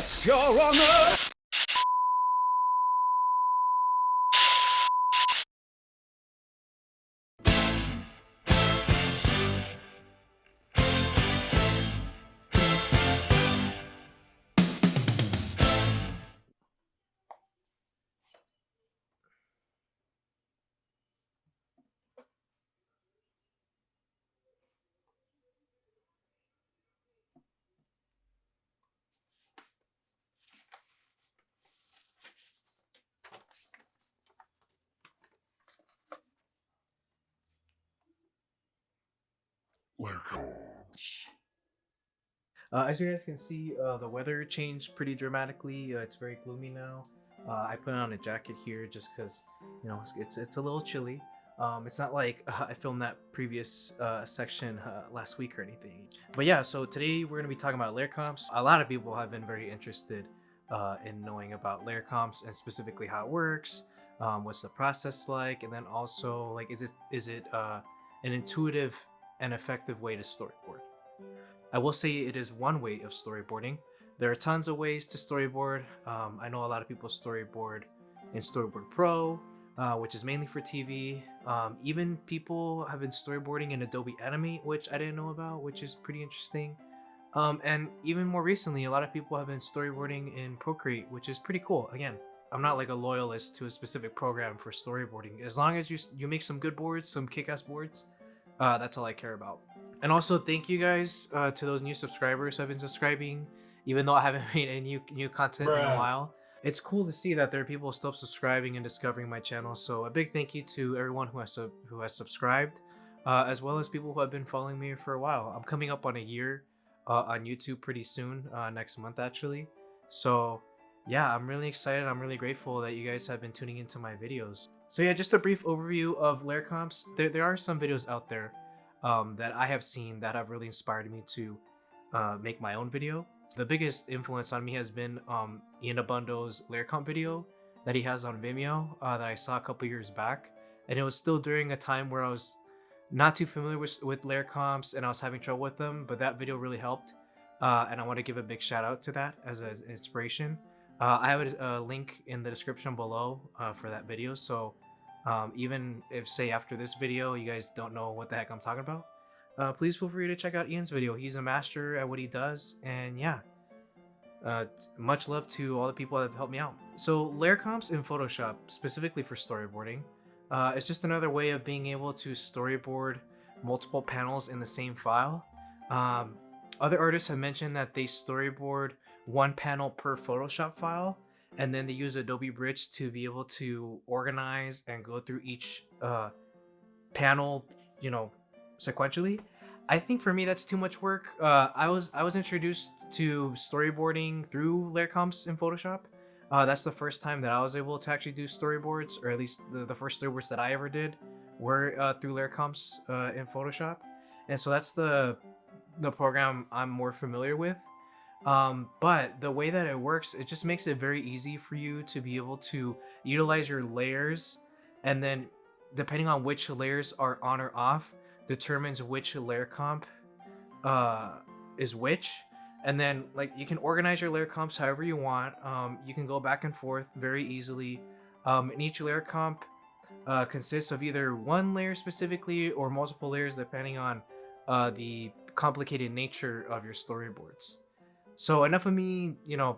Yes, Your Honor! As you guys can see, the weather changed pretty dramatically. It's very gloomy now. I put on a jacket here just because, it's a little chilly. It's not like I filmed that previous section last week or anything. But yeah, so today we're gonna be talking about layer comps. A lot of people have been very interested in knowing about layer comps and specifically how it works. What's the process like, and then also like, is it an intuitive and effective way to storyboard? I will say it is one way of storyboarding. There are tons of ways to storyboard. I know a lot of people storyboard in Storyboard Pro, which is mainly for TV. Even people have been storyboarding in Adobe Animate, which I didn't know about, which is pretty interesting. And even more recently, a lot of people have been storyboarding in Procreate, which is pretty cool. Again, I'm not like a loyalist to a specific program for storyboarding. As long as you make some good boards, some kick-ass boards, that's all I care about. And also, thank you guys to those new subscribers who have been subscribing, even though I haven't made any new content in a while. It's cool to see that there are people still subscribing and discovering my channel. So a big thank you to everyone who has subscribed, as well as people who have been following me for a while. I'm coming up on a year on YouTube pretty soon, next month actually. So yeah, I'm really excited. I'm really grateful that you guys have been tuning into my videos. So yeah, just a brief overview of layer comps. There are some videos out there that I have seen that have really inspired me to make my own video. The biggest influence on me has been ABANDO'S layer comp video that he has on Vimeo that I saw a couple years back, and it was still during a time where I was not too familiar with layer comps and I was having trouble with them, but that video really helped, and I want to give a big shout out to that as an inspiration. I have a link in the description below for that video, so even if, say, after this video you guys don't know what the heck I'm talking about, please feel free to check out Ian's video. He's a master at what he does, and yeah, much love to all the people that have helped me out. So layer comps in Photoshop, specifically for storyboarding, it's just another way of being able to storyboard multiple panels in the same file. Other artists have mentioned that they storyboard one panel per Photoshop file, and then they use Adobe Bridge to be able to organize and go through each panel, sequentially. I think for me that's too much work. I was introduced to storyboarding through layer comps in Photoshop. That's the first time that I was able to actually do storyboards, or at least the first storyboards that I ever did were through layer comps in Photoshop, and so that's the program I'm more familiar with. But the way that it works, it just makes it very easy for you to be able to utilize your layers, and then depending on which layers are on or off determines which layer comp is which. And then like you can organize your layer comps however you want. You can go back and forth very easily, and each layer comp consists of either one layer specifically or multiple layers depending on the complicated nature of your storyboards. So enough of me,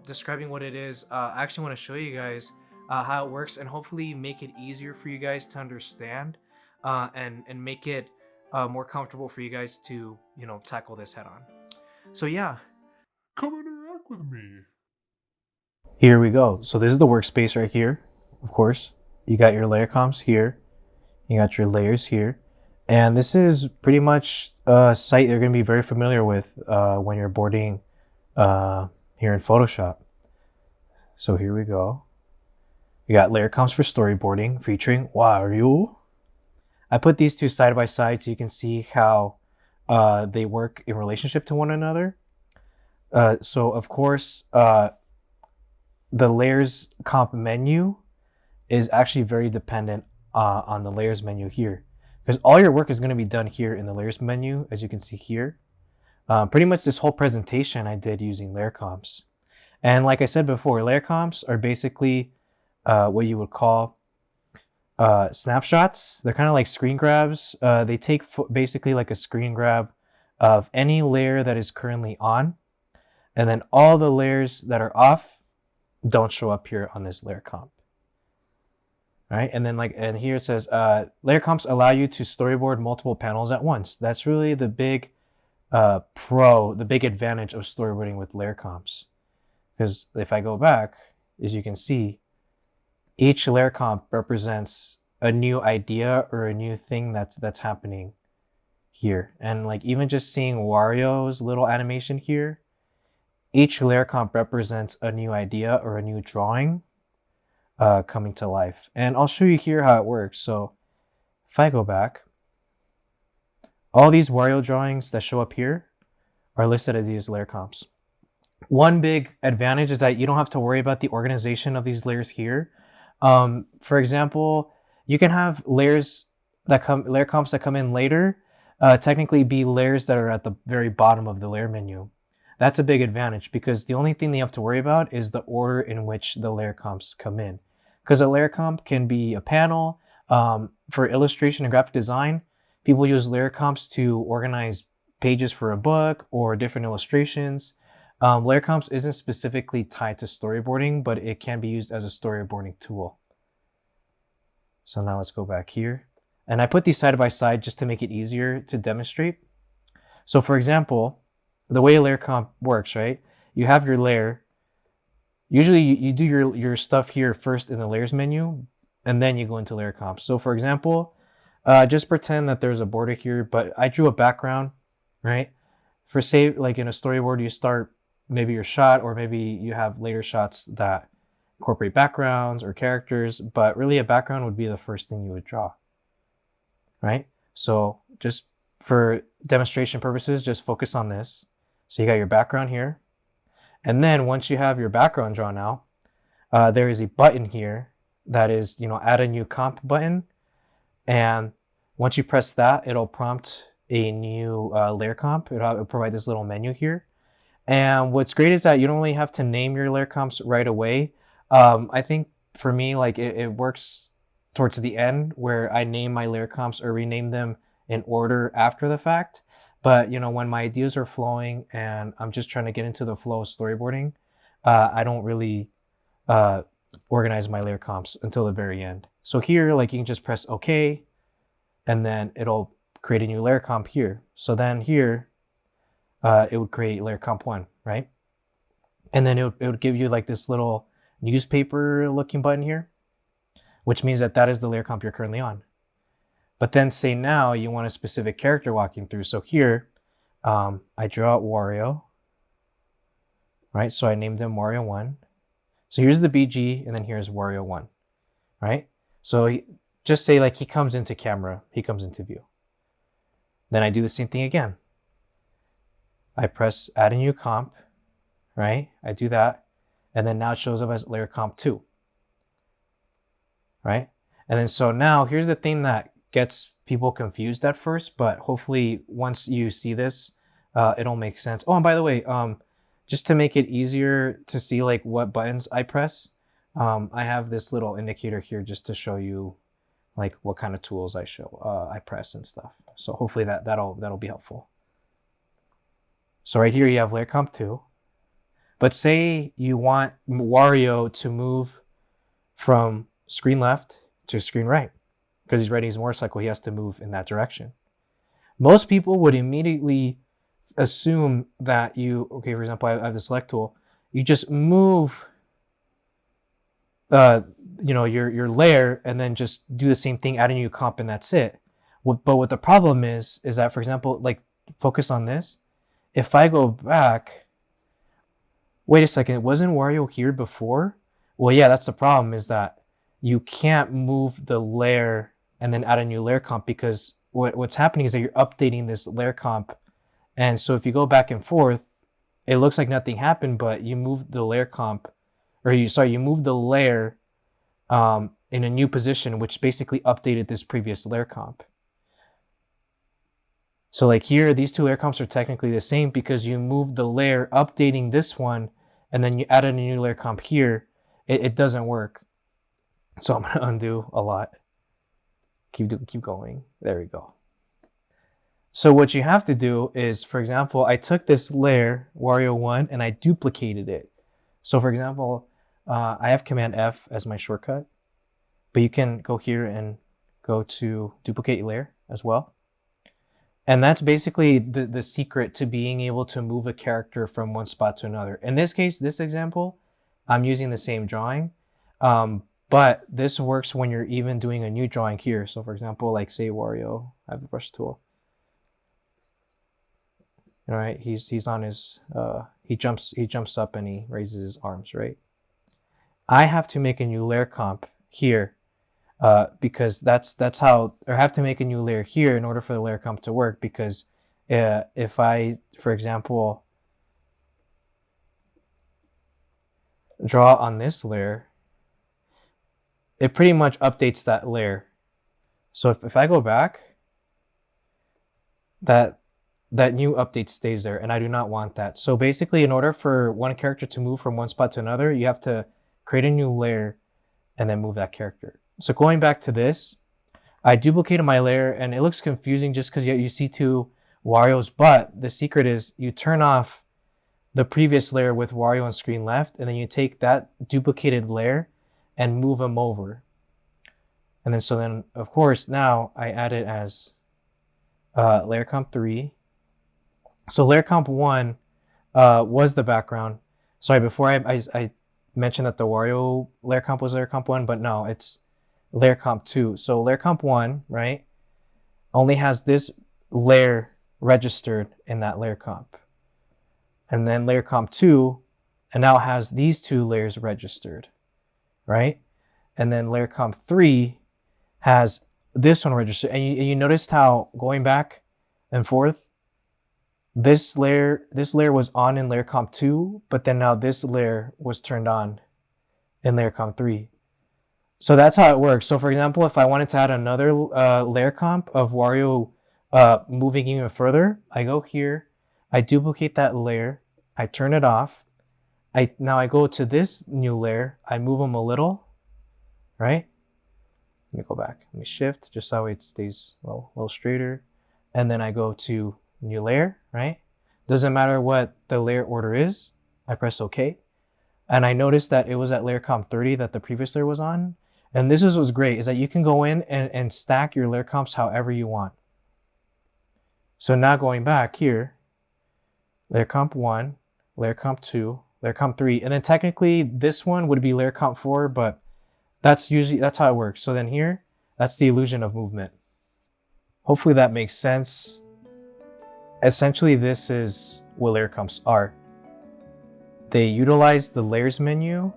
describing what it is. I actually want to show you guys how it works and hopefully make it easier for you guys to understand, and make it more comfortable for you guys to, tackle this head on. So yeah, Come interact with me. here we go. So this is the workspace right here. Of course, you got your layer comps here. You got your layers here. And this is pretty much a site you're going to be very familiar with when you're boarding here in Photoshop. So here we go. You got layer comps for storyboarding featuring Wario. I put these two side by side so you can see how they work in relationship to one another. So of course, the layers comp menu is actually very dependent on the layers menu here, because all your work is going to be done here in the layers menu, as you can see here. Pretty much this whole presentation I did using layer comps. And like I said before, layer comps are basically what you would call snapshots. They're kind of like screen grabs. They take basically like a screen grab of any layer that is currently on, and then all the layers that are off don't show up here on this layer comp. Right? And then and here it says layer comps allow you to storyboard multiple panels at once. That's really the big the big advantage of storyboarding with layer comps. Because if I go back, as you can see, each layer comp represents a new idea or a new thing that's happening here. And like even just seeing Wario's little animation here, each layer comp represents a new idea or a new drawing coming to life. And I'll show you here how it works. So if I go back, all these Wario drawings that show up here are listed as these layer comps. One big advantage is that you don't have to worry about the organization of these layers here. For example, you can have layer comps that come in later, technically be layers that are at the very bottom of the layer menu. That's a big advantage because the only thing they have to worry about is the order in which the layer comps come in. Because a layer comp can be a panel. For illustration and graphic design, people use layer comps to organize pages for a book or different illustrations. Layer comps isn't specifically tied to storyboarding, but it can be used as a storyboarding tool. So now let's go back here. And I put these side by side just to make it easier to demonstrate. So for example, the way a layer comp works, right? You have your layer. Usually you do your stuff here first in the layers menu, and then you go into layer comps. So for example, just pretend that there's a border here, but I drew a background, right? For say, like in a storyboard, you start maybe your shot, or maybe you have later shots that incorporate backgrounds or characters, but really a background would be the first thing you would draw, right? So just for demonstration purposes, just focus on this. So you got your background here. And then once you have your background drawn out, there is a button here that is, add a new comp button. And once you press that, it'll prompt a new layer comp. It'll provide this little menu here. And what's great is that you don't really have to name your layer comps right away. I think for me, like it works towards the end where I name my layer comps or rename them in order after the fact. But when my ideas are flowing and I'm just trying to get into the flow of storyboarding, I don't really organize my layer comps until the very end. So here, like you can just press OK, and then it'll create a new layer comp here. So then here, it would create layer comp 1, right? And then it would give you like this little newspaper looking button here, which means that is the layer comp you're currently on. But then say now you want a specific character walking through. So here, I draw out Wario, right? So I named him Wario 1. So here's the BG, and then here's Wario 1, right? So just say like he comes into camera, he comes into view. Then I do the same thing again. I press add a new comp, right? I do that, and then now it shows up as layer comp 2, right? And then so now here's the thing that gets people confused at first, but hopefully once you see this, it'll make sense. Oh, and by the way, just to make it easier to see like what buttons I press, I have this little indicator here just to show you like what kind of tools I press and stuff. So hopefully that'll be helpful. So right here you have layer comp 2, but say you want Wario to move from screen left to screen right. Because he's riding his motorcycle, he has to move in that direction. Most people would immediately assume that okay, for example, I have the select tool. You just move, your layer, and then just do the same thing, add a new comp, and that's it. But what the problem is that, for example, like focus on this. If I go back, wait a second, wasn't Wario here before? Well, yeah, that's the problem, is that you can't move the layer and then add a new layer comp, because what's happening is that you're updating this layer comp. And so if you go back and forth, it looks like nothing happened, but you moved the layer comp, or you moved the layer in a new position, which basically updated this previous layer comp. So like here, these two layer comps are technically the same because you moved the layer, updating this one, and then you added a new layer comp here, it doesn't work. So I'm gonna undo a lot. Keep going. There we go. So what you have to do is, for example, I took this layer, Wario 1, and I duplicated it. So for example, I have Command F as my shortcut, but you can go here and go to duplicate layer as well. And that's basically the secret to being able to move a character from one spot to another. In this case, this example, I'm using the same drawing, but this works when you're even doing a new drawing here. So for example, like say Wario, I have the brush tool. All right, he's on his, he jumps up and he raises his arms, right? I have to make a new layer comp here. Because that's how, or have to make a new layer here in order for the layer comp to work, because if I, for example, draw on this layer, it pretty much updates that layer. So if I go back, that new update stays there, and I do not want that. So basically, in order for one character to move from one spot to another, you have to create a new layer and then move that character. So going back to this, I duplicated my layer, and it looks confusing just because you see two Warios, but the secret is you turn off the previous layer with Wario on screen left, and then you take that duplicated layer and move them over. And then so then, of course, now I add it as layer comp 3. So layer comp 1 was the background. Sorry, before I mentioned that the Wario layer comp was layer comp 1, but no, it's layer comp 2. So layer comp 1, right, only has this layer registered in that layer comp. And then layer comp 2, and now has these two layers registered, right? And then layer comp 3 has this one registered. And you noticed how going back and forth, this layer was on in layer comp 2, but then now this layer was turned on in layer comp 3. So that's how it works. So for example, if I wanted to add another layer comp of Wario moving even further, I go here, I duplicate that layer, I turn it off. Now I go to this new layer, I move them a little, right? Let me go back. Let me shift just so it stays a little straighter. And then I go to new layer, right? Doesn't matter what the layer order is. I press OK. And I noticed that it was at layer comp 30 that the previous layer was on. And this is what's great, is that you can go in and stack your layer comps however you want. So now going back here, layer comp 1, layer comp 2, layer comp 3, and then technically this one would be layer comp 4, but that's how it works. So then here, that's the illusion of movement. Hopefully that makes sense. Essentially, this is what layer comps are. They utilize the layers menu,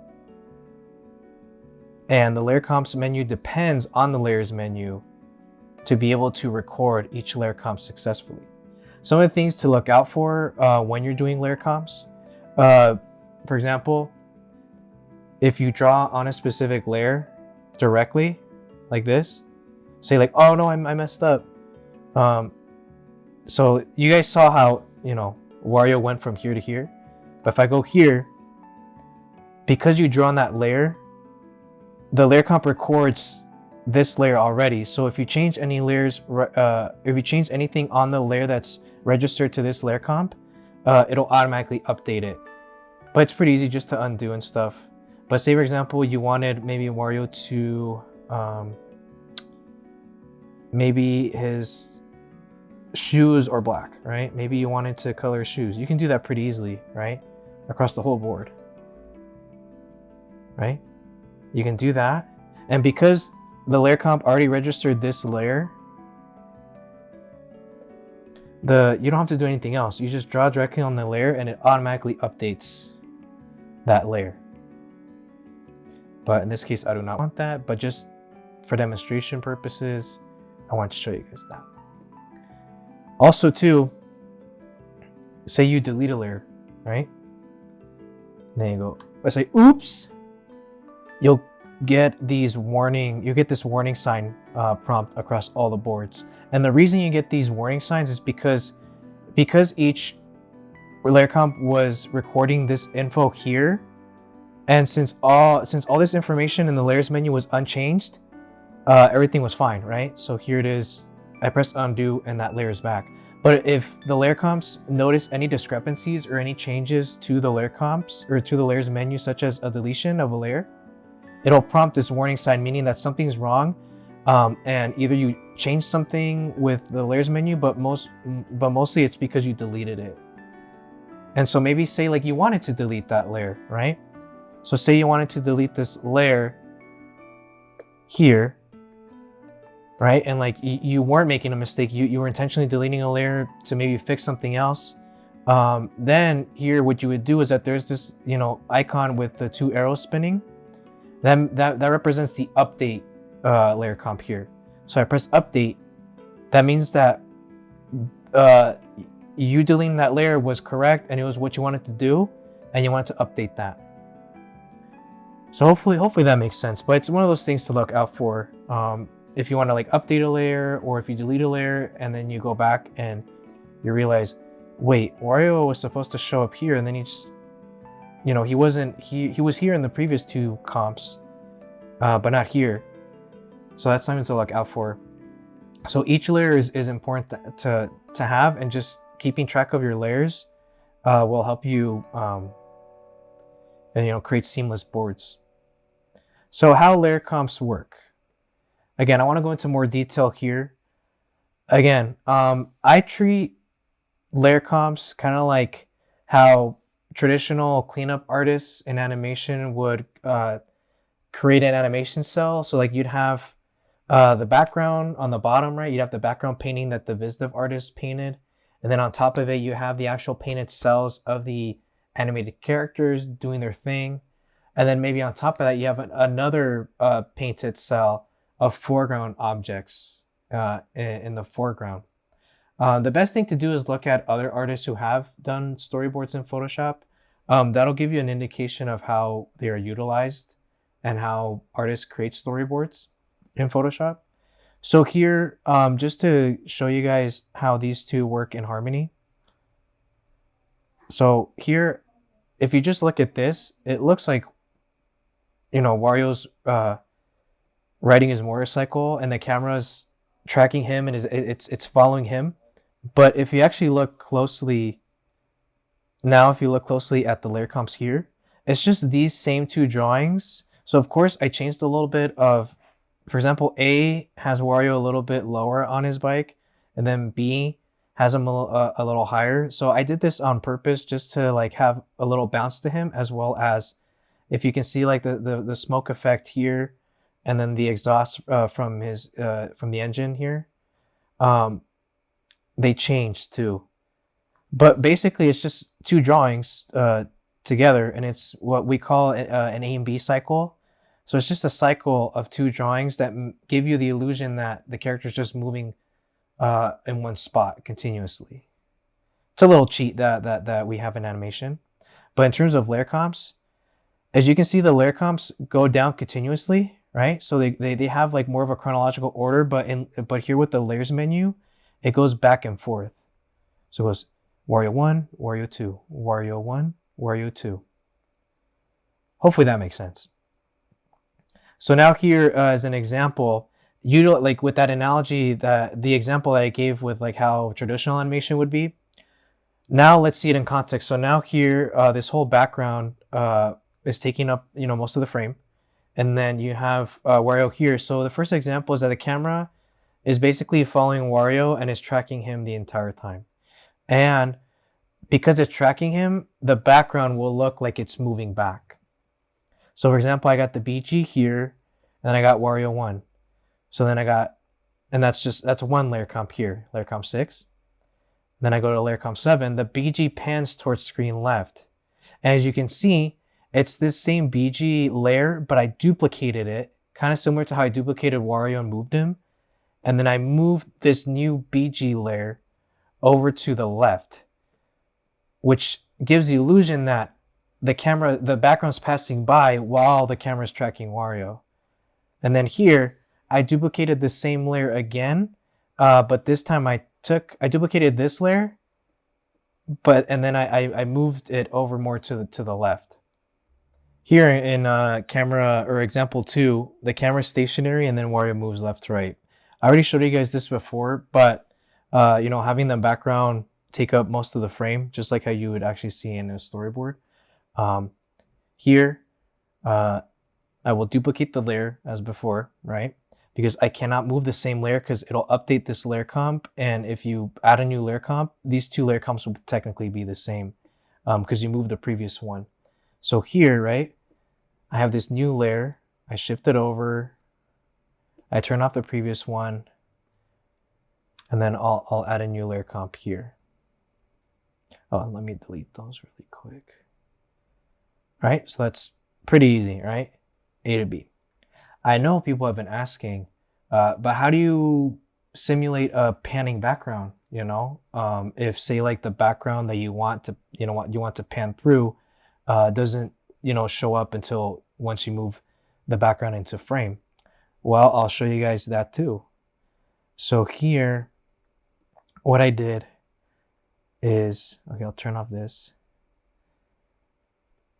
and the layer comps menu depends on the layers menu to be able to record each layer comp successfully. Some of the things to look out for when you're doing layer comps, for example, if you draw on a specific layer directly, like this, say like, oh no, I messed up. So you guys saw how, Wario went from here to here. But if I go here, because you draw on that layer, the layer comp records this layer already. So if you change any layers, if you change anything on the layer that's registered to this layer comp, it'll automatically update it. But it's pretty easy just to undo and stuff. But say for example, you wanted maybe Wario to, maybe his shoes are black, right? Maybe you wanted to color his shoes. You can do that pretty easily, right? Across the whole board, right? You can do that. And because the layer comp already registered this layer, you don't have to do anything else. You just draw directly on the layer and it automatically updates that layer. But in this case, I do not want that, but just for demonstration purposes, I want to show you guys that. Also too, say you delete a layer, right? Then you go, I say, oops, you'll get this warning sign prompt across all the boards. And the reason you get these warning signs is because each layer comp was recording this info here, and since all this information in the layers menu was unchanged, everything was fine, right? So here it is. I pressed undo and that layer is back. But if the layer comps notice any discrepancies or any changes to the layer comps or to the layers menu, such as a deletion of a layer, it'll prompt this warning sign, meaning that something's wrong, and either you change something with the layers menu, but mostly it's because you deleted it. And so maybe say like you wanted to delete that layer, right? So say you wanted to delete this layer here, right? And like you weren't making a mistake, you were intentionally deleting a layer to maybe fix something else. Then here what you would do is that there's this, you know, icon with the 2 arrows spinning. That represents the update layer comp here. So I press update. That means that you deleting that layer was correct and it was what you wanted to do, and you wanted to update that. So hopefully that makes sense. But it's one of those things to look out for. If you want to like update a layer, or if you delete a layer and then you go back and you realize, wait, Wario was supposed to show up here, and then he just, you know, he was here in the previous 2 comps, but not here. So that's something to look out for. So each layer is important to have, and just keeping track of your layers will help you and, you know, create seamless boards. So how layer comps work? Again, I want to go into more detail here. Again, I treat layer comps kind of like how traditional cleanup artists in animation would create an animation cell. So like you'd have the background on the bottom, right? You'd have the background painting that the VisDev artist painted. And then on top of it, you have the actual painted cells of the animated characters doing their thing. And then maybe on top of that, you have another painted cell of foreground objects in the foreground. The best thing to do is look at other artists who have done storyboards in Photoshop. That'll give you an indication of how they are utilized and how artists create storyboards in Photoshop. So here, just to show you guys how these two work in harmony. So here, if you just look at this, it looks like, you know, Wario's riding his motorcycle and the camera's tracking him and it's following him. But if you actually look closely, if you look closely at the layer comps here, it's just these same 2 drawings. So of course I changed a little bit of, for example, A has Wario a little bit lower on his bike, and then B has him a little higher. So I did this on purpose just to like have a little bounce to him, as well as if you can see like the smoke effect here, and then the exhaust from the engine here, they changed too. But basically it's just 2 drawings together, and it's what we call an A and B cycle. So it's just a cycle of 2 drawings that give you the illusion that the character's just moving in one spot continuously. It's a little cheat that we have in animation. But in terms of layer comps, as you can see, the layer comps go down continuously, right? So they have like more of a chronological order, but here with the layers menu, it goes back and forth. So it goes Wario 1, Wario 2, Wario 1, Wario 2. Hopefully that makes sense. So now here as an example, like with that analogy, the example that I gave with like how traditional animation would be, now let's see it in context. So now here, this whole background is taking up, you know, most of the frame. And then you have Wario here. So the first example is that the camera is basically following Wario and is tracking him the entire time. And because it's tracking him, the background will look like it's moving back. So for example, I got the BG here, and then I got Wario 1. So then that's 1 layer comp here, layer comp 6. Then I go to layer comp 7, the BG pans towards screen left. And as you can see, it's this same BG layer, but I duplicated it, kind of similar to how I duplicated Wario and moved him. And then I moved this new BG layer over to the left, which gives the illusion that the background's passing by while the camera's tracking Wario. And then here, I duplicated the same layer again, but this time I duplicated this layer, and then I moved it over more to the left. Here in camera or example 2, the camera's stationary and then Wario moves left to right. I already showed you guys this before, but you know, having the background take up most of the frame, just like how you would actually see in a storyboard. Here, I will duplicate the layer as before, right? Because I cannot move the same layer because it'll update this layer comp. And if you add a new layer comp, these two layer comps will technically be the same because you moved the previous one. So here, right, I have this new layer. I shift it over. I turn off the previous one. And then I'll add a new layer comp here. Oh, let me delete those really quick. All right, so that's pretty easy, right? A to B. I know people have been asking, but how do you simulate a panning background? You know, if say like the background that you want to, you know, what you want to pan through, doesn't, you know, show up until once you move the background into frame. Well, I'll show you guys that too. So here, what I did is, okay, I'll turn off this.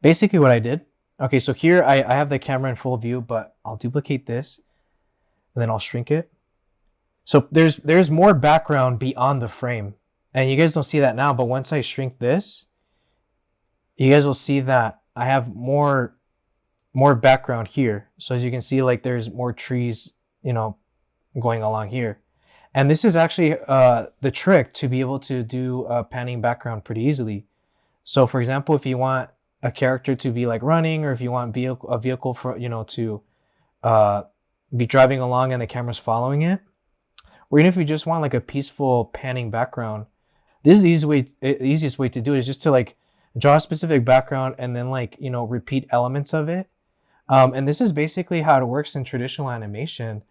Basically what I did, okay, so here I have the camera in full view, but I'll duplicate this and then I'll shrink it. So there's more background beyond the frame. And you guys don't see that now, but once I shrink this, you guys will see that I have more background here. So as you can see, like there's more trees, you know, going along here. And this is actually the trick to be able to do a panning background pretty easily. So for example, if you want a character to be like running, or if you want a vehicle for, you know, to be driving along and the camera's following it, or even if you just want like a peaceful panning background, this is the easiest way to do it is just to like draw a specific background and then like, you know, repeat elements of it. And this is basically how it works in traditional animation.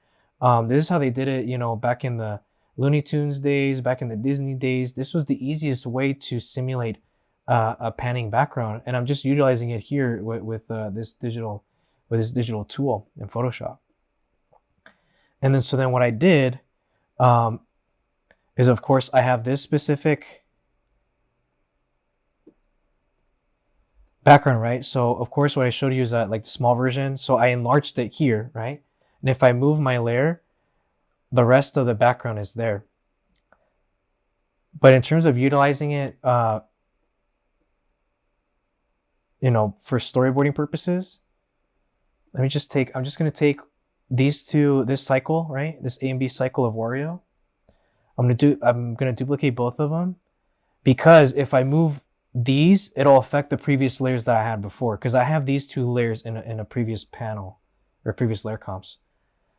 This is how they did it, you know, back in the Looney Tunes days, back in the Disney days. This was the easiest way to simulate a panning background, and I'm just utilizing it here with this digital tool in Photoshop. And then so then what I did is, of course, I have this specific background, right? So of course what I showed you is that like the small version. So I enlarged it here, right? And if I move my layer, the rest of the background is there. But in terms of utilizing it, you know, for storyboarding purposes, I'm just going to take these two, this cycle, right? This A and B cycle of Wario. I'm going to duplicate both of them, because if I move these, it'll affect the previous layers that I had before, because I have these two layers in a previous panel or previous layer comps.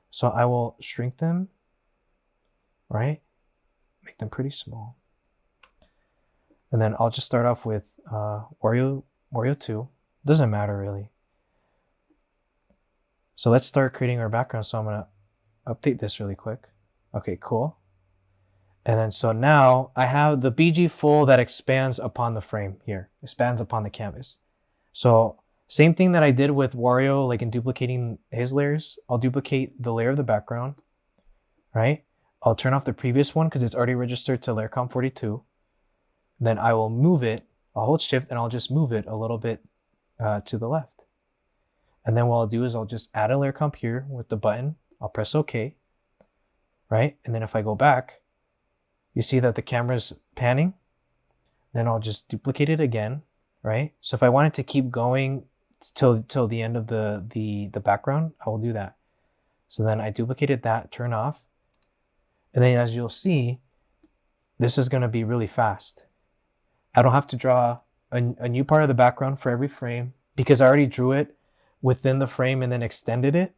So I will shrink them, right? Make them pretty small. And then I'll just start off with Wario 2. Doesn't matter really. So let's start creating our background. So I'm going to update this really quick. Okay, cool. And then so now I have the BG full that expands upon the frame here, expands upon the canvas. So same thing that I did with Wario, like in duplicating his layers, I'll duplicate the layer of the background, right? I'll turn off the previous one because it's already registered to layer comp 42. Then I will move it, I'll hold shift and I'll just move it a little bit to the left. And then what I'll do is I'll just add a layer comp here with the button. I'll press OK, right? And then if I go back, you see that the camera's panning. Then I'll just duplicate it again, right? So if I wanted to keep going till the end of the background, I will do that. So then I duplicated that, turn off. And then as you'll see, this is going to be really fast. I don't have to draw a new part of the background for every frame because I already drew it within the frame and then extended it.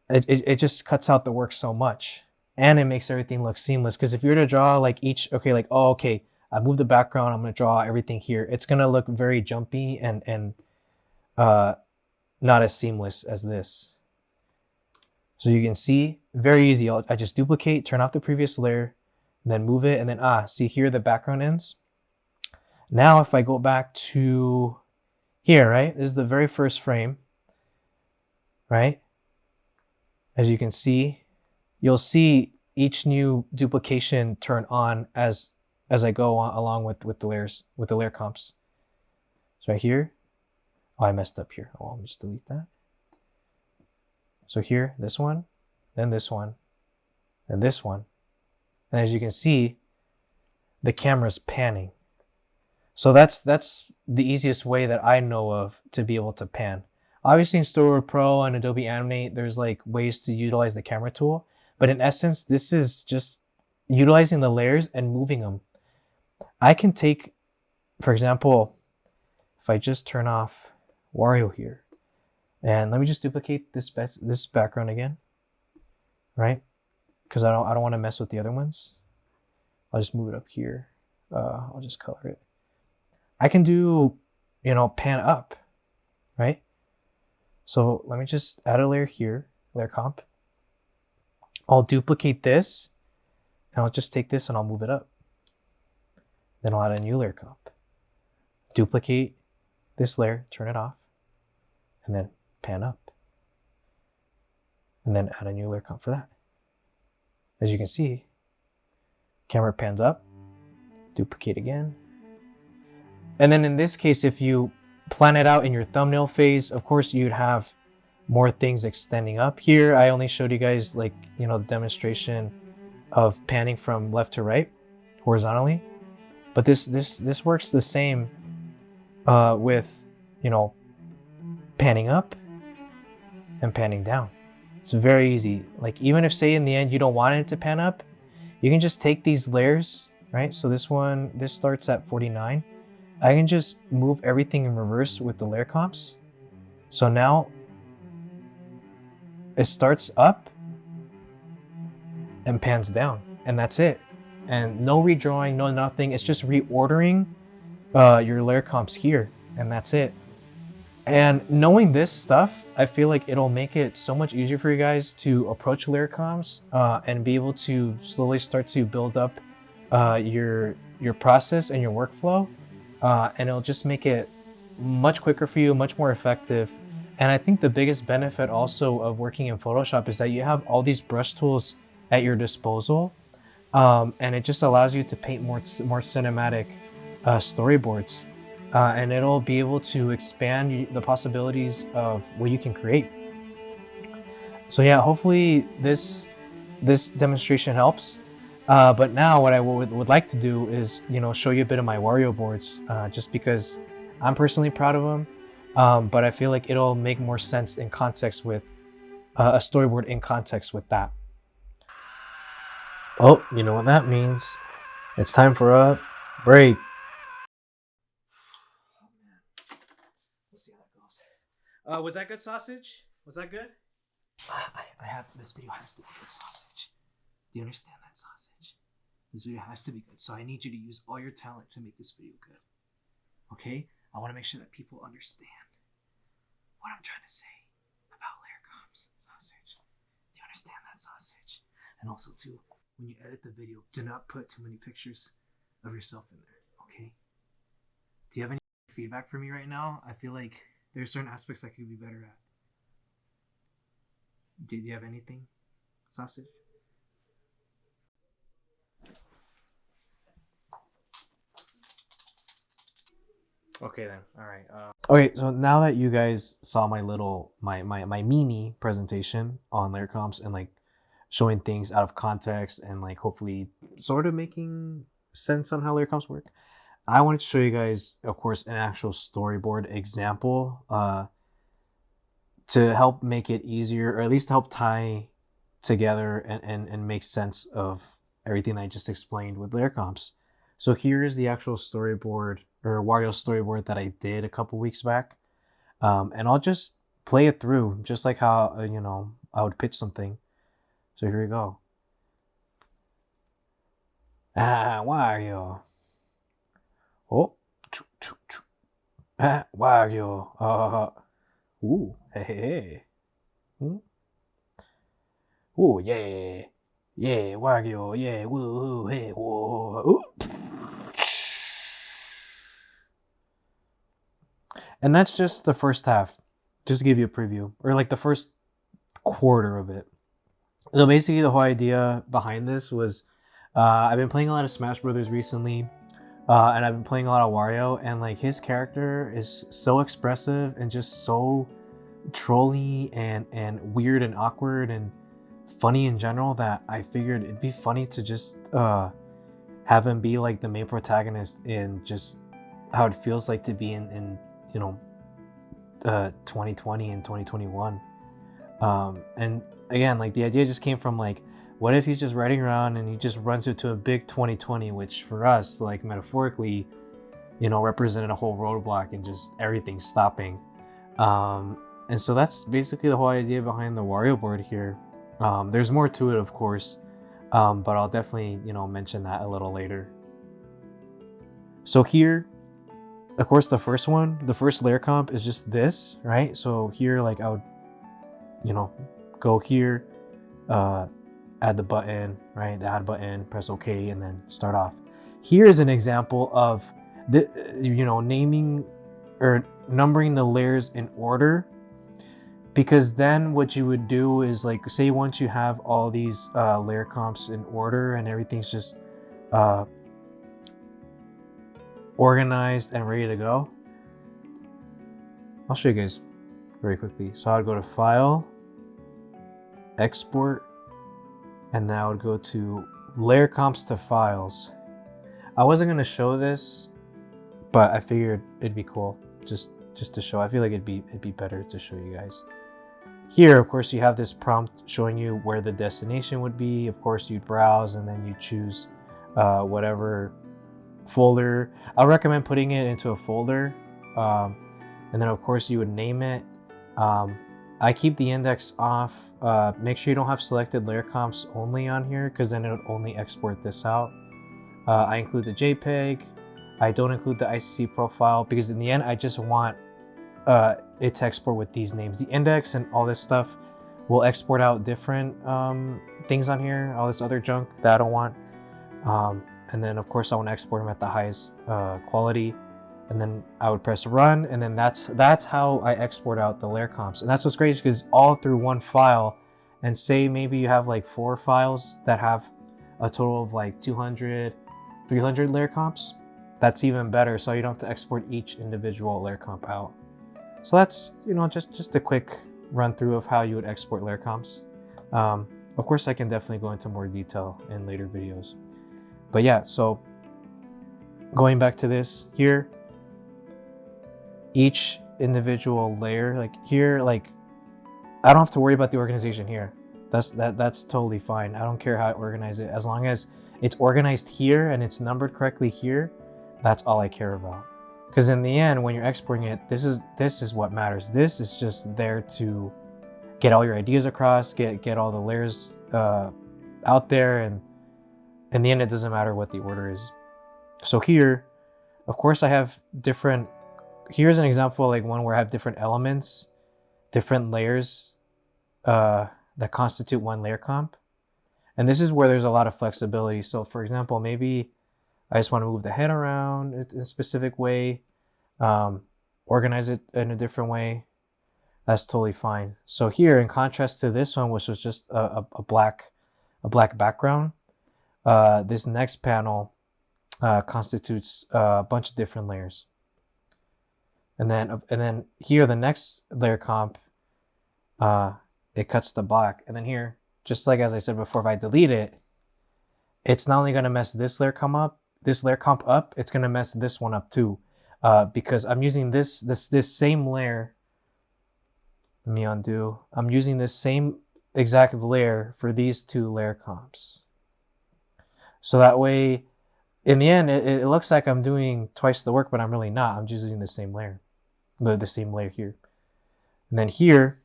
It just cuts out the work so much, and it makes everything look seamless. Because if you were to draw like each, okay, like, oh, okay, I moved the background, I'm going to draw everything here, it's going to look very jumpy and not as seamless as this. So you can see, very easy. I just duplicate, turn off the previous layer, and then move it, and then see here the background ends. Now if I go back to here, right, this is the very first frame, right? As you can see, you'll see each new duplication turn on as I go on, along with the layers, with the layer comps. So right here, oh, I messed up here. Oh, let me just delete that. So here, this one, then this one, and this one. And as you can see, the camera's panning. So that's the easiest way that I know of to be able to pan. Obviously in Storyboard Pro and Adobe Animate, there's like ways to utilize the camera tool. But in essence, this is just utilizing the layers and moving them. I can take, for example, if I just turn off Wario here, and let me just duplicate this background again, right? Because I don't want to mess with the other ones. I'll just move it up here. I'll just color it. I can do, pan up, right? So let me just add a layer here, layer comp. I'll duplicate this, and I'll just take this and I'll move it up. Then I'll add a new layer comp. Duplicate this layer, turn it off, and then pan up. And then add a new layer comp for that. As you can see, camera pans up, duplicate again. And then in this case, if you plan it out in your thumbnail phase, of course you'd have more things extending up. Here I only showed you guys the demonstration of panning from left to right horizontally, but this works the same with panning up and panning down. It's very easy. Like, even if, say, in the end you don't want it to pan up, you can just take these layers, right? So this starts at 49. I can just move everything in reverse with the layer comps. So now it starts up and pans down, and that's it. And no redrawing, no nothing. It's just reordering your layer comps here, and that's it. And knowing this stuff, I feel like it'll make it so much easier for you guys to approach layer comps and be able to slowly start to build up your process and your workflow. And it'll just make it much quicker for you, much more effective. And I think the biggest benefit also of working in Photoshop is that you have all these brush tools at your disposal. And it just allows you to paint more cinematic storyboards. And it'll be able to expand the possibilities of what you can create. So yeah, hopefully this demonstration helps. But now what I would like to do is, show you a bit of my Wario boards, just because I'm personally proud of them. But I feel like it'll make more sense in context with a storyboard in context with that. Oh, you know what that means. It's time for a break. Was that good, sausage? Was that good? This video has to be good, sausage. Do you understand that, sausage? This video has to be good, so I need you to use all your talent to make this video good. Okay? I want to make sure that people understand what I'm trying to say about layer comps, sausage. Do you understand that, sausage? And also, too, when you edit the video, do not put too many pictures of yourself in there, okay? Do you have any feedback for me right now? I feel like there are certain aspects I could be better at. Did you have anything, sausage? Okay then. All right. Okay, so now that you guys saw my mini presentation on layer comps and showing things out of context and hopefully sort of making sense on how layer comps work, I wanted to show you guys, of course, an actual storyboard example to help make it easier, or at least help tie together and make sense of everything I just explained with layer comps. So here is the actual storyboard, or Wario storyboard, that I did a couple weeks back. And I'll just play it through, just like how, I would pitch something. So here we go. Wario. Oh. Wario. Ooh. Hey. Ooh, yeah. Yeah, Wario. Yeah. Woo. Hey. Whoa. Ooh. And that's just the first half, just to give you a preview, or the first quarter of it. So basically, the whole idea behind this was I've been playing a lot of Smash Brothers recently, and I've been playing a lot of Wario, and like his character is so expressive and just so trolly and weird and awkward and funny in general that I figured it'd be funny to just have him be like the main protagonist in just how it feels like to be in 2020 and 2021. And again, like the idea just came from like, what if he's just riding around and he just runs into a big 2020, which for us, like metaphorically, represented a whole roadblock and just everything stopping. And so that's basically the whole idea behind the Wario board here. There's more to it, of course, but I'll definitely, mention that a little later. So here, of course, the first layer comp is just this, right? So here, like I would, go here, add the button, right? The add button, press OK, and then start off. Here is an example of the, naming or numbering the layers in order, because then what you would do is like, say once you have all these layer comps in order and everything's just organized and ready to go. I'll show you guys very quickly. So I would go to File, Export, and now I would go to Layer Comps to Files. I wasn't gonna show this, but I figured it'd be cool just to show. I feel like it'd be better to show you guys. Here, of course, you have this prompt showing you where the destination would be. Of course, you'd browse and then you choose whatever folder. I recommend putting it into a folder, and then of course you would name it. I keep the index off. Make sure you don't have selected layer comps only on here, because then it would only export this out. I include the JPEG. I don't include the ICC profile because in the end I just want it to export with these names. The index and all this stuff will export out different things on here, all this other junk that I don't want. And then of course I want to export them at the highest quality, and then I would press run, and then that's how I export out the layer comps. And that's what's great, because all through one file. And say maybe you have like 4 files that have a total of like 200, 300 layer comps. That's even better, so you don't have to export each individual layer comp out. So that's, just a quick run through of how you would export layer comps. Of course, I can definitely go into more detail in later videos. But yeah, so going back to this here, each individual layer, like here, like I don't have to worry about the organization here. That's totally fine. I don't care how I organize it, as long as it's organized here and it's numbered correctly here. That's all I care about. Because in the end, when you're exporting it, this is what matters. This is just there to get all your ideas across, get all the layers out there, and in the end, it doesn't matter what the order is. So here, of course, I have different. Here's an example, like one where I have different elements, different layers that constitute one layer comp. And this is where there's a lot of flexibility. So for example, maybe I just want to move the head around in a specific way, organize it in a different way. That's totally fine. So here, in contrast to this one, which was just a black background, this next panel constitutes a bunch of different layers. And then here, the next layer comp, it cuts to black. And then here, just like as I said before, if I delete it, it's not only going to mess this layer comp up, it's going to mess this one up too, because I'm using this same layer. Let me undo. I'm using this same exact layer for these 2 layer comps. So that way, in the end, it looks like I'm doing twice the work, but I'm really not. I'm just using the same layer, the same layer here. And then here,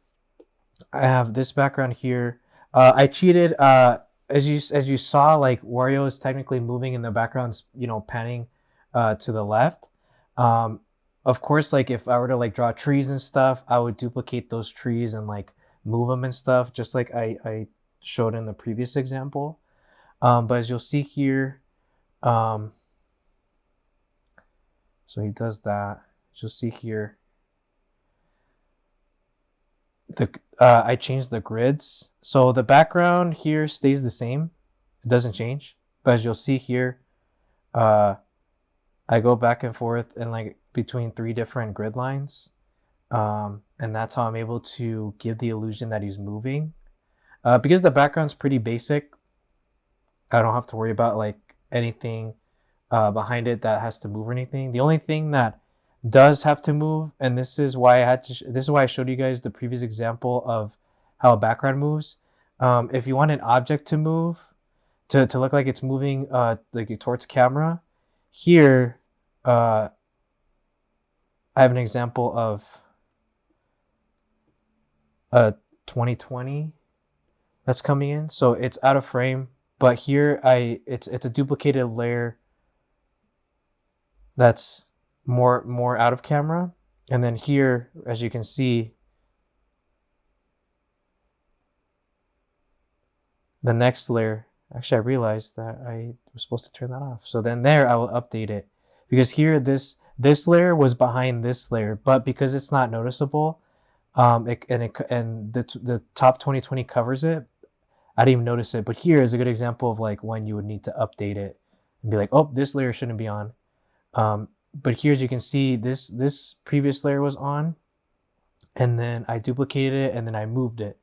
I have this background here. I cheated. As you saw, like Wario is technically moving in the background, panning to the left. Of course, like if I were to like draw trees and stuff, I would duplicate those trees and like move them and stuff, just like I showed in the previous example. But as you'll see here, so he does that. As you'll see here, I changed the grids. So the background here stays the same. It doesn't change. But as you'll see here, I go back and forth and like between 3 different grid lines. And that's how I'm able to give the illusion that he's moving. Because the background's pretty basic, I don't have to worry about like anything behind it that has to move or anything. The only thing that does have to move, and this is why this is why I showed you guys the previous example of how a background moves. If you want an object to move, to look like it's moving like towards camera, here I have an example of a 2020 that's coming in, so it's out of frame. But here it's a duplicated layer that's more out of camera, and then here, as you can see, the next layer. Actually, I realized that I was supposed to turn that off. So then there, I will update it, because here this layer was behind this layer, but because it's not noticeable, and the top 2020 covers it, I didn't even notice it. But here is a good example of like when you would need to update it and be like, oh, this layer shouldn't be on. But here, as you can see, this previous layer was on, and then I duplicated it, and then I moved it.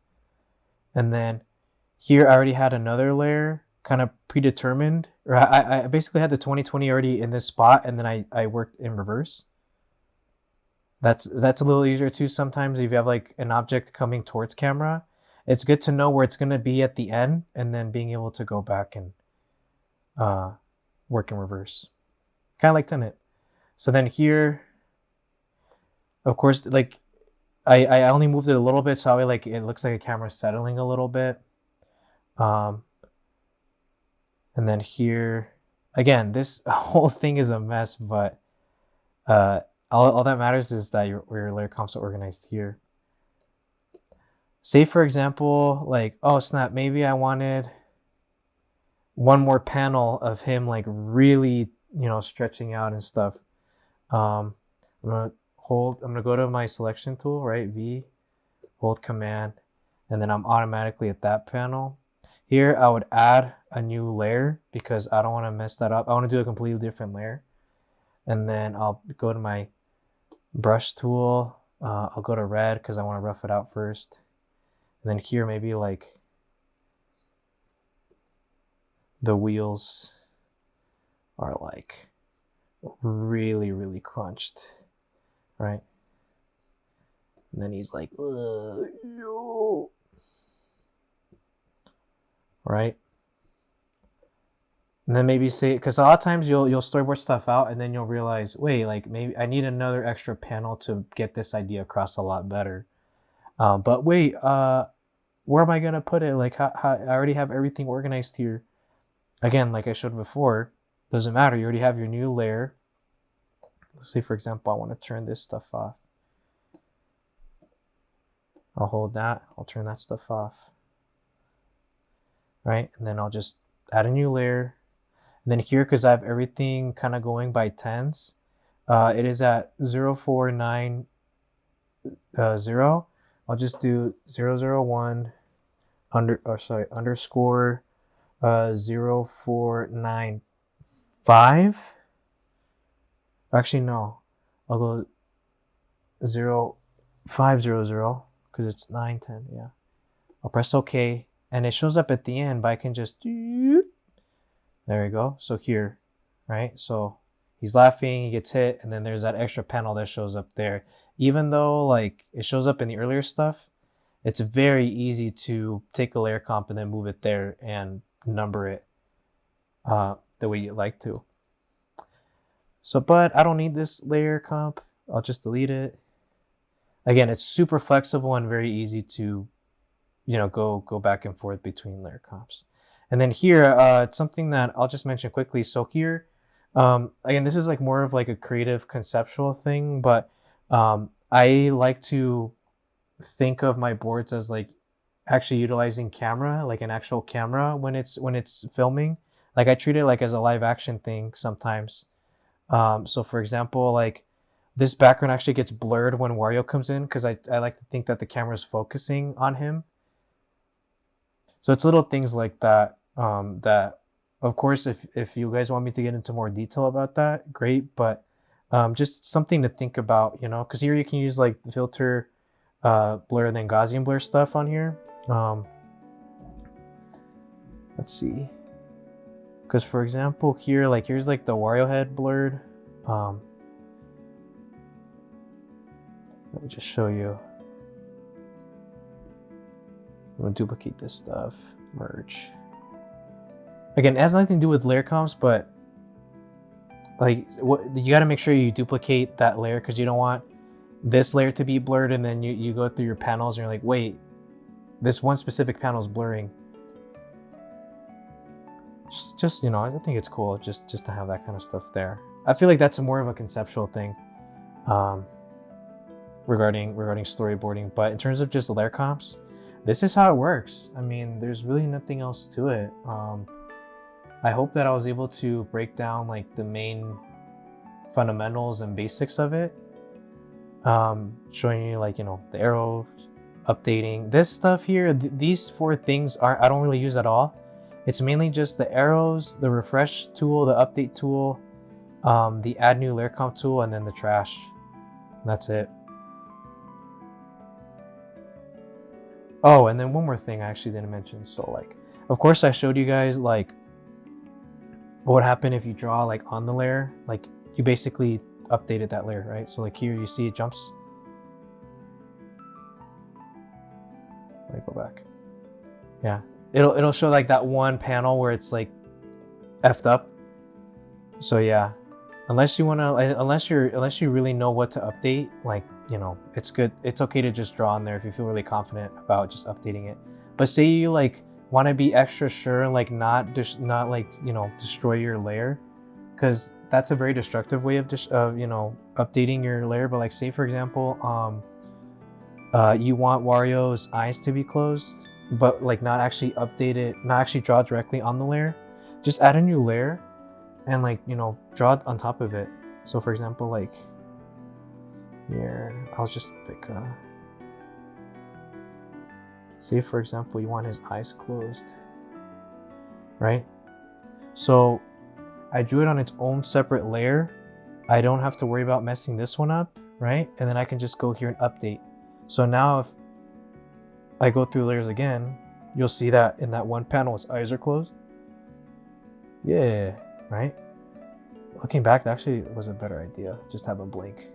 And then here I already had another layer kind of predetermined, or I basically had the 2020 already in this spot, and then I worked in reverse. That's a little easier too sometimes if you have like an object coming towards camera. It's good to know where it's going to be at the end, and then being able to go back and work in reverse. Kind of like Tenet. So then here, of course, like I only moved it a little bit, so like it looks like a camera settling a little bit. And then here, again, this whole thing is a mess, but all that matters is that your layer comps are organized here. Say, for example, like, oh snap, maybe I wanted one more panel of him like really, stretching out and stuff. I'm gonna go to my selection tool, right? V, hold Command, and then I'm automatically at that panel. Here, I would add a new layer because I don't want to mess that up. I want to do a completely different layer. And then I'll go to my brush tool. I'll go to red because I want to rough it out first. And then here, maybe like the wheels are like really, really crunched, right? And then he's like, yo. Right? And then maybe say, because a lot of times you'll storyboard stuff out and then you'll realize, wait, like maybe I need another extra panel to get this idea across a lot better. But wait, where am I gonna put it? Like, how I already have everything organized here. Again, like I showed before, doesn't matter. You already have your new layer. Let's say, for example, I want to turn this stuff off. I'll hold that. I'll turn that stuff off. Right, and then I'll just add a new layer. And then here, because I have everything kind of going by tens, it is at 0490. I'll just do 001 underscore 0495. Actually, no, I'll go 0500 because it's 910. Yeah, I'll press OK. And it shows up at the end, but I can just, there we go. So here, right? So he's laughing, he gets hit, and then there's that extra panel that shows up there. Even though like it shows up in the earlier stuff, it's very easy to take a layer comp and then move it there and number it the way you like to. So, but I don't need this layer comp. I'll just delete it. Again, it's super flexible and very easy to go back and forth between layer comps. And then here, it's something that I'll just mention quickly. So here, again, this is like more of like a creative conceptual thing, but I like to think of my boards as like actually utilizing camera, like an actual camera when it's filming. Like I treat it like as a live action thing sometimes. So for example, like this background actually gets blurred when Wario comes in, because I like to think that the camera is focusing on him. So it's little things like that, that, of course, if you guys want me to get into more detail about that, great. But just something to think about, because here you can use like the filter, blur, and then Gaussian blur stuff on here. Let's see. Because for example, here, like here's like the Wario head blurred. Let me just show you. I'm gonna duplicate this stuff, merge. Again, it has nothing to do with layer comps, but like you got to make sure you duplicate that layer, because you don't want this layer to be blurred, and then you go through your panels and you're like, wait, this one specific panel is blurring. Just I think it's cool just to have that kind of stuff there. I feel like that's more of a conceptual thing, regarding storyboarding. But in terms of just layer comps, this is how it works. I mean, there's really nothing else to it. I hope that I was able to break down like the main fundamentals and basics of it, showing you like the arrows, updating this stuff here. These 4 things I don't really use at all. It's mainly just the arrows, the refresh tool, the update tool, the add new layer comp tool, and then the trash. And that's it. Oh, and then one more thing I actually didn't mention. So like, of course I showed you guys like what would happen if you draw like on the layer. Like you basically updated that layer, right? So like here you see it jumps. Let me go back. Yeah, it'll show like that one panel where it's like effed up. So yeah, unless you really know what to update, like it's good. It's okay to just draw on there if you feel really confident about just updating it. But say you like want to be extra sure and like not destroy your layer, because that's a very destructive way of updating your layer. But like say for example, you want Wario's eyes to be closed, but like not actually update it, not actually draw directly on the layer. Just add a new layer and like draw on top of it. So for example, like here, I'll just pick say for example you want his eyes closed, right? So I drew it on its own separate layer. I don't have to worry about messing this one up, right? And then I can just go here and update. So now if I go through layers again, you'll see that in that one panel his eyes are closed. Yeah, right? Looking back, that actually was a better idea. Just have a blink.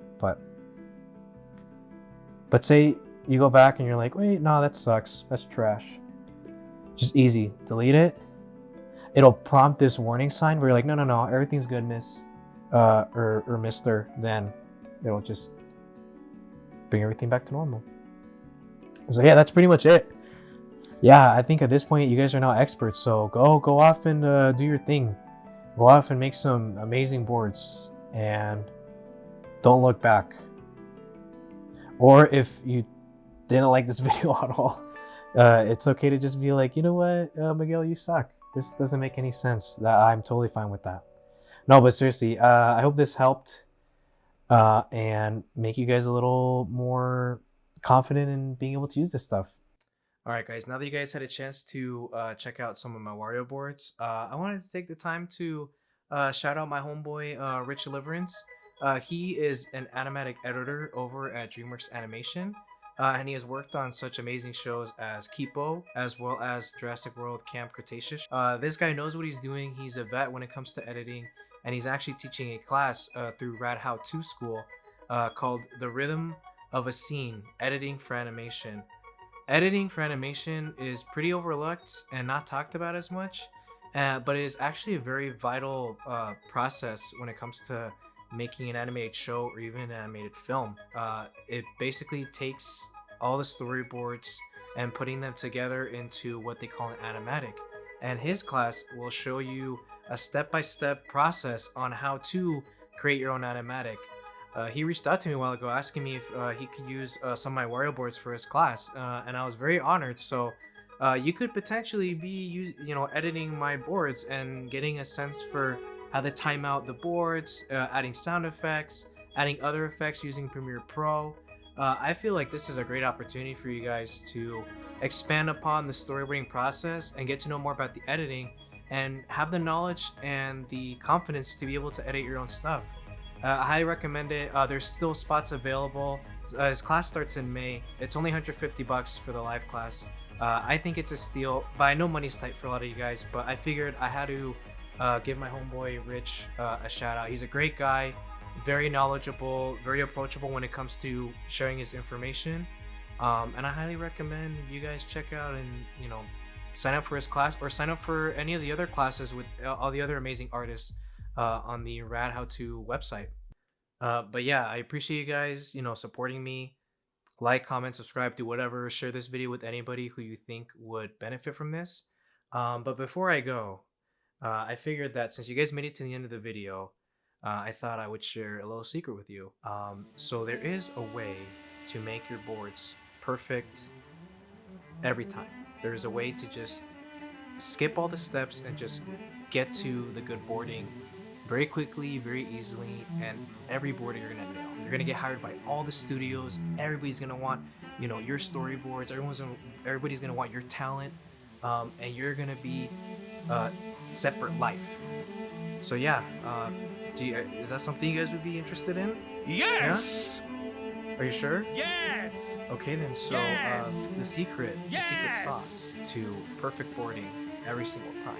But say you go back and you're like, wait, no, that sucks. That's trash. Just easy. Delete it. It'll prompt this warning sign where you're like, no, everything's good, miss. Or mister. Then it'll just bring everything back to normal. So yeah, that's pretty much it. Yeah, I think at this point you guys are now experts. So go off and do your thing. Go off and make some amazing boards. And don't look back. Or if you didn't like this video at all, it's okay to just be like, you know what, Miguel, you suck. This doesn't make any sense. I'm totally fine with that. No, but seriously, I hope this helped and make you guys a little more confident in being able to use this stuff. All right, guys, now that you guys had a chance to check out some of my Wario boards, I wanted to take the time to shout out my homeboy, Rich Deliverance. He is an animatic editor over at DreamWorks Animation, and he has worked on such amazing shows as Kipo, as well as Jurassic World Camp Cretaceous. This guy knows what he's doing. He's a vet when it comes to editing, and he's actually teaching a class through Rad How 2 School called The Rhythm of a Scene, Editing for Animation. Editing for animation is pretty overlooked and not talked about as much, but it is actually a very vital process when it comes to making an animated show or even an animated film. It basically takes all the storyboards and putting them together into what they call an animatic. And his class will show you a step-by-step process on how to create your own animatic. He reached out to me a while ago asking me if he could use some of my Wario boards for his class, and I was very honored. So you could potentially be editing my boards and getting a sense for how to time out the boards, adding sound effects, adding other effects using Premiere Pro. I feel like this is a great opportunity for you guys to expand upon the storyboarding process and get to know more about the editing and have the knowledge and the confidence to be able to edit your own stuff. I highly recommend it. There's still spots available. As class starts in May, it's only $150 for the live class. I think it's a steal, but I know money's tight for a lot of you guys, but I figured I had to give my homeboy Rich a shout out. He's a great guy, very knowledgeable, very approachable when it comes to sharing his information. And I highly recommend you guys check out and, sign up for his class or sign up for any of the other classes with all the other amazing artists on the Rad How To website. But yeah, I appreciate you guys, supporting me. Like, comment, subscribe, do whatever. Share this video with anybody who you think would benefit from this. But before I go, I figured that since you guys made it to the end of the video, I thought I would share a little secret with you. So there is a way to make your boards perfect every time. There's a way to just skip all the steps and just get to the good boarding very quickly, very easily, and every board you're gonna nail. You're gonna get hired by all the studios. Everybody's gonna want, your storyboards. Everybody's gonna want your talent, and you're gonna be set for life. So yeah, is that something you guys would be interested in? Yes! Yeah? Are you sure? Yes! Okay then, so Yes! the secret sauce to perfect boarding every single time